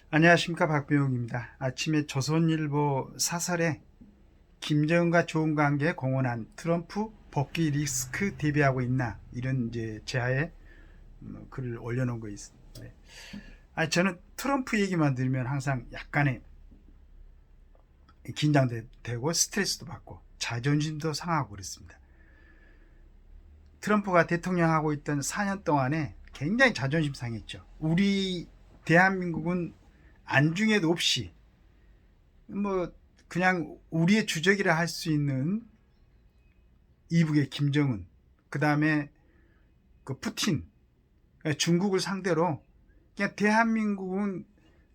안녕하십니까, 박병욱입니다. 아침에 조선일보 사설에 김정은과 좋은 관계에 공헌한 트럼프 복귀 리스크 대비하고 있나, 이런 이제 제하에 글을 올려놓은 거 있습니다. 네. 저는 트럼프 얘기만 들으면 항상 약간의 긴장되고 스트레스도 받고 자존심도 상하고 그렇습니다. 트럼프가 대통령 하고 있던 4년 동안에 굉장히 자존심 상했죠. 우리 대한민국은 안중에도 없이 뭐 그냥 우리의 주적이라 할 수 있는 이북의 김정은, 그 다음에 그 푸틴, 중국을 상대로 그냥 대한민국은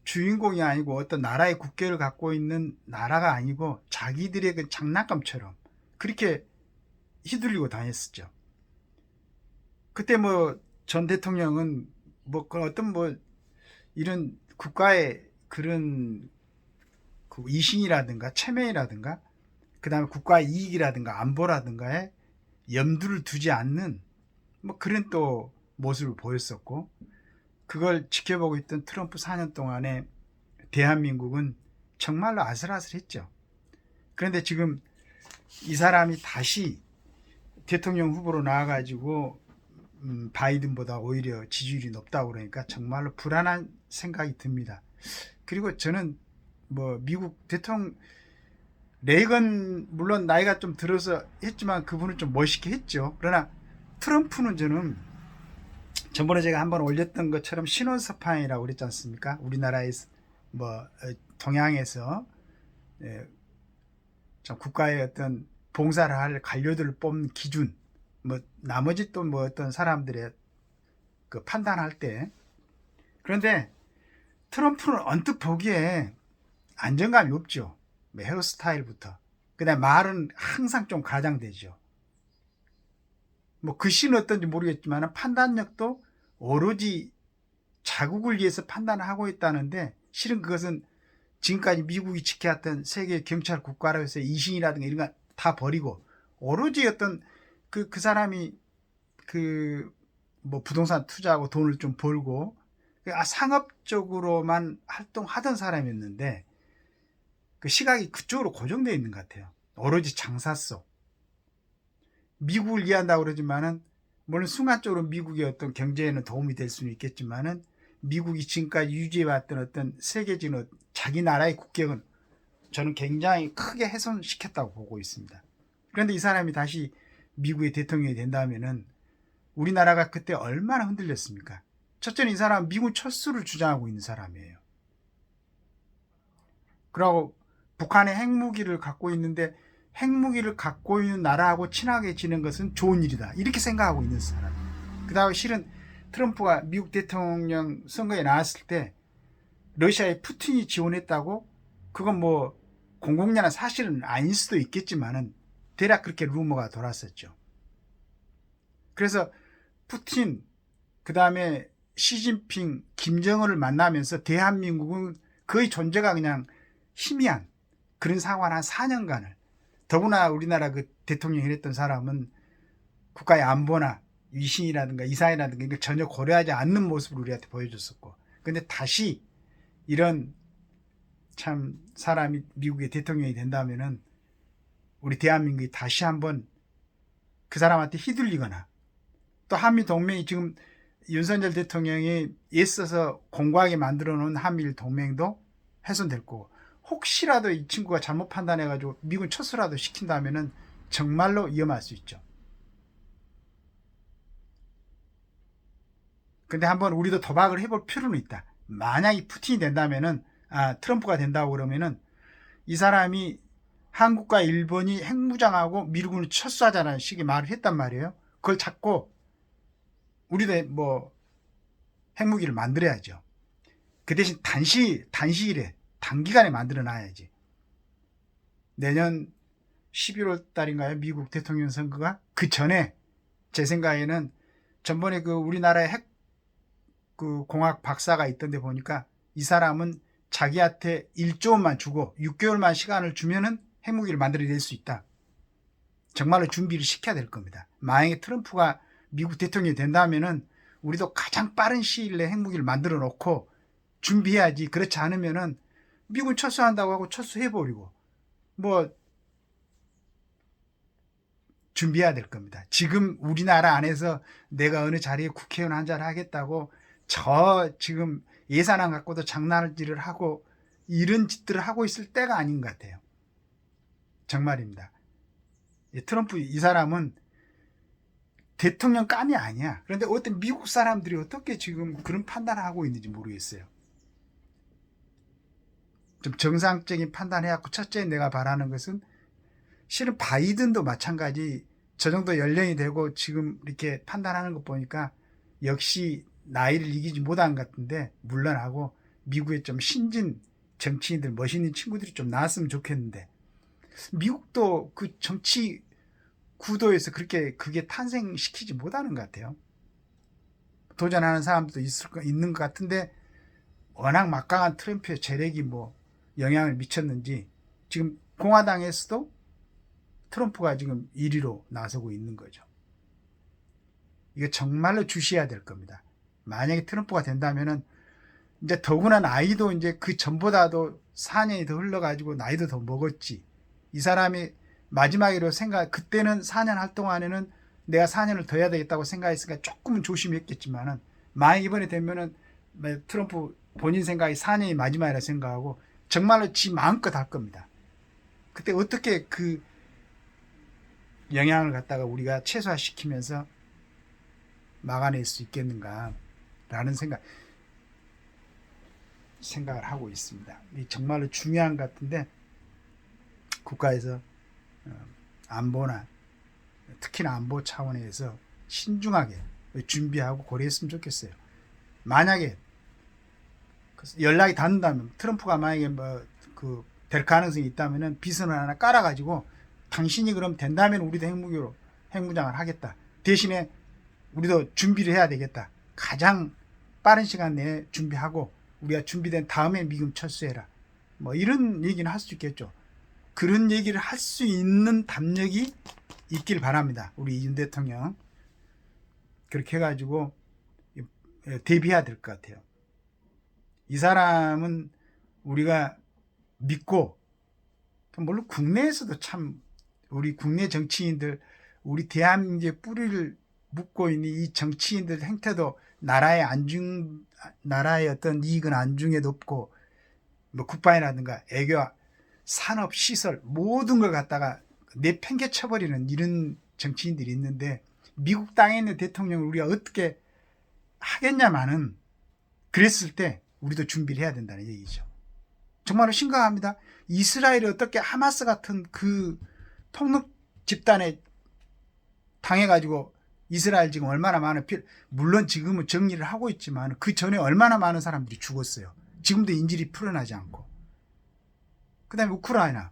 주인공이 아니고 어떤 나라의 국계를 갖고 있는 나라가 아니고 자기들의 그 장난감처럼 그렇게 휘둘리고 다녔었죠. 그때 뭐 전 대통령은 뭐 그 어떤 뭐 이런 국가의 그런 그 이신이라든가 체면이라든가 그 다음에 국가 이익이라든가 안보라든가에 염두를 두지 않는 뭐 그런 또 모습을 보였었고, 그걸 지켜보고 있던 트럼프 4년 동안에 대한민국은 정말로 아슬아슬했죠. 그런데 지금 이 사람이 다시 대통령 후보로 나와가지고 바이든보다 오히려 지지율이 높다고 그러니까 정말로 불안한 생각이 듭니다. 그리고 저는 뭐 미국 대통령 레이건 물론 나이가 좀 들어서 했지만 그분은 좀 멋있게 했죠. 그러나 트럼프는 저는 전번에 제가 한번 올렸던 것처럼 신원사판이라고 그랬지 않습니까? 우리나라에서 뭐 동양에서 참 국가의 어떤 봉사를 할 관료들을 뽑는 기준, 뭐 나머지 또 뭐 어떤 사람들의 그 판단할 때, 그런데 트럼프는 언뜻 보기에 안정감이 없죠. 뭐 헤어스타일부터 그다음 말은 항상 좀 과장되죠. 뭐 글씨는 어떤지 모르겠지만 판단력도 오로지 자국을 위해서 판단을 하고 있다는데, 실은 그것은 지금까지 미국이 지켜왔던 세계 경찰 국가로서의 이신이라든가 이런 거 다 버리고 오로지 어떤 그 사람이 그 뭐 부동산 투자하고 돈을 좀 벌고 상업적으로만 활동하던 사람이었는데 그 시각이 그쪽으로 고정되어 있는 것 같아요. 오로지 장사 속. 미국을 이해한다고 그러지만은 물론 순간적으로 미국의 어떤 경제에는 도움이 될 수는 있겠지만은 미국이 지금까지 유지해왔던 어떤 세계적인 자기 나라의 국격은 저는 굉장히 크게 훼손시켰다고 보고 있습니다. 그런데 이 사람이 다시 미국의 대통령이 된다면은 우리나라가 그때 얼마나 흔들렸습니까? 첫째는 이 사람은 미군 철수를 주장하고 있는 사람이에요. 그리고 북한의 핵무기를 갖고 있는데 핵무기를 갖고 있는 나라하고 친하게 지낸 것은 좋은 일이다, 이렇게 생각하고 있는 사람이에요. 그 다음에 실은 트럼프가 미국 대통령 선거에 나왔을 때 러시아에 푸틴이 지원했다고, 그건 뭐 공공연한 사실은 아닐 수도 있겠지만은 대략 그렇게 루머가 돌았었죠. 그래서 푸틴, 그 다음에 시진핑, 김정은을 만나면서 대한민국은 거의 존재가 그냥 희미한 그런 상황을 한 4년간을, 더구나 우리나라 그 대통령이 했던 사람은 국가의 안보나 위신이라든가 이사이라든가 이걸 전혀 고려하지 않는 모습을 우리한테 보여줬었고, 근데 다시 이런 참 사람이 미국의 대통령이 된다면은 우리 대한민국이 다시 한번 그 사람한테 휘둘리거나, 또 한미 동맹이 지금 윤석열 대통령이 애써서 공고하게 만들어 놓은 한미일 동맹도 훼손될 거고, 혹시라도 이 친구가 잘못 판단해가지고 미군 철수라도 시킨다면은 정말로 위험할 수 있죠. 근데 한번 우리도 도박을 해볼 필요는 있다. 만약 이 푸틴이 된다면은, 트럼프가 된다고 그러면은 이 사람이 한국과 일본이 핵무장하고 미국을 철수하자는 식의 말을 했단 말이에요. 그걸 찾고 우리도 뭐 핵무기를 만들어야죠. 그 대신 단시일에 단기간에 만들어 놔야지. 내년 11월 달인가요? 미국 대통령 선거가 그 전에, 제 생각에는 전번에 그 우리나라의 핵 그 공학 박사가 있던데 보니까 이 사람은 자기한테 1조 원만 주고 6개월만 시간을 주면은 핵무기를 만들어낼 수 있다. 정말로 준비를 시켜야 될 겁니다. 만약에 트럼프가 미국 대통령이 된다면은 우리도 가장 빠른 시일 내에 핵무기를 만들어 놓고 준비해야지. 그렇지 않으면은 미군 철수한다고 하고 철수해버리고 뭐 준비해야 될 겁니다. 지금 우리나라 안에서 내가 어느 자리에 국회의원 한 자리 하겠다고 지금 예산안 갖고도 장난질을 하고 이런 짓들을 하고 있을 때가 아닌 것 같아요. 정말입니다. 트럼프 이 사람은 대통령감이 아니야. 그런데 어떤 미국 사람들이 어떻게 지금 그런 판단을 하고 있는지 모르겠어요. 좀 정상적인 판단해갖고 첫째 내가 바라는 것은 실은 바이든도 마찬가지 저 정도 연령이 되고 지금 이렇게 판단하는 거 보니까 역시 나이를 이기지 못한 것 같은데 물러나고 미국에 좀 신진 정치인들 멋있는 친구들이 좀 나왔으면 좋겠는데 미국도 그 정치 구도에서 그게 탄생시키지 못하는 것 같아요. 도전하는 사람도 있는 것 같은데 워낙 막강한 트럼프의 재력이 뭐 영향을 미쳤는지 지금 공화당에서도 트럼프가 지금 1위로 나서고 있는 거죠. 이거 정말로 주시해야 될 겁니다. 만약에 트럼프가 된다면은 이제 더구나 나이도 이제 그 전보다도 4년이 더 흘러가지고 나이도 더 먹었지. 이 사람이 마지막으로 그때는 4년 할 동안에는 내가 4년을 더 해야 되겠다고 생각했으니까 조금은 조심했겠지만은 만약 이번에 되면은 트럼프 본인 생각이 4년이 마지막이라 생각하고 정말로 지 마음껏 할 겁니다. 그때 어떻게 그 영향을 갖다가 우리가 최소화시키면서 막아낼 수 있겠는가 라는 생각을 하고 있습니다. 정말로 중요한 것 같은데 국가에서 안보나 특히나 안보 차원에서 신중하게 준비하고 고려했으면 좋겠어요. 만약에 연락이 닿는다면 트럼프가 만약에 될 가능성이 있다면은 비선을 하나 깔아가지고 당신이 그럼 된다면 우리도 핵무장을 하겠다. 대신에 우리도 준비를 해야 되겠다. 가장 빠른 시간 내에 준비하고 우리가 준비된 다음에 미군 철수해라. 뭐 이런 얘기는 할 수 있겠죠. 그런 얘기를 할 수 있는 담력이 있길 바랍니다. 우리 윤 대통령. 그렇게 해가지고 대비해야 될 것 같아요. 이 사람은 우리가 믿고 물론 국내에서도 참 우리 국내 정치인들 우리 대한민국의 뿌리를 묻고 있는 이 정치인들 행태도 나라의 어떤 이익은 안중에 높고 뭐 국방이라든가 애교 산업 시설 모든 걸 갖다가 내팽개쳐버리는 이런 정치인들이 있는데 미국 땅에 있는 대통령을 우리가 어떻게 하겠냐마는 그랬을 때 우리도 준비를 해야 된다는 얘기죠. 정말로 심각합니다. 이스라엘이 어떻게 하마스 같은 그 폭력 집단에 당해가지고 이스라엘 지금 얼마나 많은 물론 지금은 정리를 하고 있지만 그 전에 얼마나 많은 사람들이 죽었어요. 지금도 인질이 풀어나지 않고. 그 다음에 우크라이나.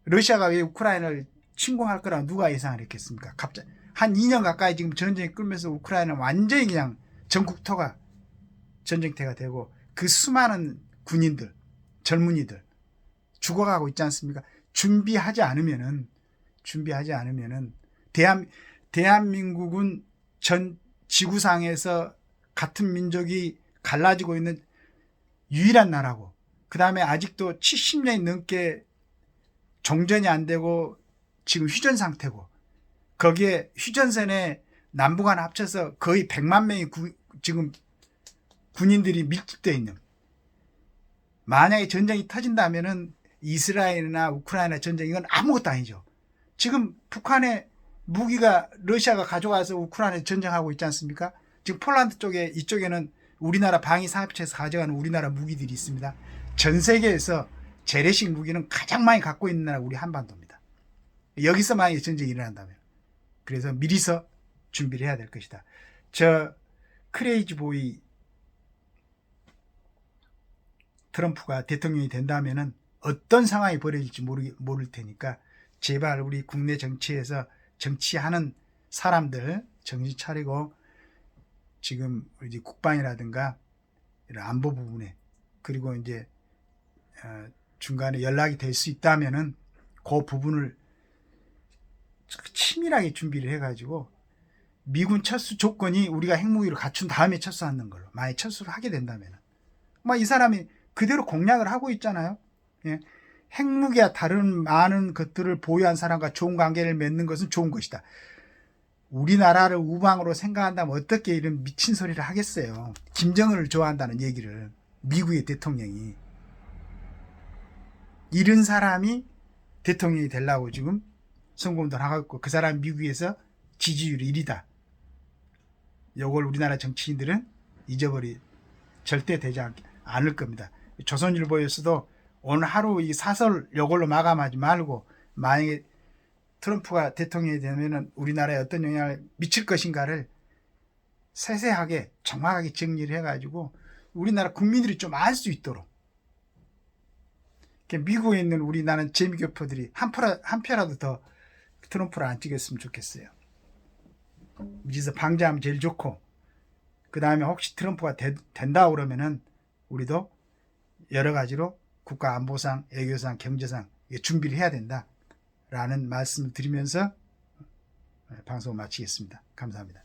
러시아가 왜 우크라이나를 침공할 거라고 누가 예상을 했겠습니까? 갑자기 한 2년 가까이 지금 전쟁이 끌면서 우크라이나는 완전히 그냥 전국토가 전쟁터가 되고 그 수많은 군인들, 젊은이들 죽어가고 있지 않습니까? 준비하지 않으면은 대한민국은 전 지구상에서 같은 민족이 갈라지고 있는 유일한 나라고 그 다음에 아직도 70년이 넘게 종전이 안 되고 지금 휴전 상태고 거기에 휴전선에 남북한 합쳐서 거의 100만 명의 지금 군인들이 밀집되어 있는 만약에 전쟁이 터진다면은 이스라엘이나 우크라이나 전쟁 이건 아무것도 아니죠. 지금 북한의 무기가 러시아가 가져가서 우크라이나에 전쟁하고 있지 않습니까? 지금 폴란드 이쪽에는 우리나라 방위사업체에서 가져가는 우리나라 무기들이 있습니다. 전 세계에서 재래식 무기는 가장 많이 갖고 있는 나라가 우리 한반도입니다. 여기서 만약에 전쟁이 일어난다면. 그래서 미리서 준비를 해야 될 것이다. 저 크레이지 보이 트럼프가 대통령이 된다면은 어떤 상황이 벌어질지 모를 테니까 제발 우리 국내 정치에서 정치하는 사람들 정신 차리고 지금 이제 국방이라든가 이런 안보 부분에 그리고 이제 중간에 연락이 될 수 있다면은 그 부분을 치밀하게 준비를 해가지고 미군 철수 조건이 우리가 핵무기를 갖춘 다음에 철수하는 걸로 만약 철수를 하게 된다면은 막 이 사람이 그대로 공략을 하고 있잖아요. 예. 핵무기와 다른 많은 것들을 보유한 사람과 좋은 관계를 맺는 것은 좋은 것이다. 우리나라를 우방으로 생각한다면 어떻게 이런 미친 소리를 하겠어요. 김정은을 좋아한다는 얘기를. 미국의 대통령이. 이런 사람이 대통령이 되려고 지금 선거운동을 하고 있고 그 사람이 미국에서 지지율이 1위다. 이걸 우리나라 정치인들은 절대 되지 않을 겁니다. 조선일보에서도 오늘 하루 이 사설 이걸로 마감하지 말고 만약에 트럼프가 대통령이 되면 우리나라에 어떤 영향을 미칠 것인가를 세세하게 정확하게 정리를 해가지고 우리나라 국민들이 좀 알 수 있도록 미국에 있는 우리나라 재미교포들이 한 표라도 더 트럼프를 안 찍었으면 좋겠어요. 미지서 방지하면 제일 좋고 그 다음에 혹시 트럼프가 된다 그러면은 우리도 여러 가지로 국가안보상, 외교상, 경제상 준비를 해야 된다라는 말씀을 드리면서 방송을 마치겠습니다. 감사합니다.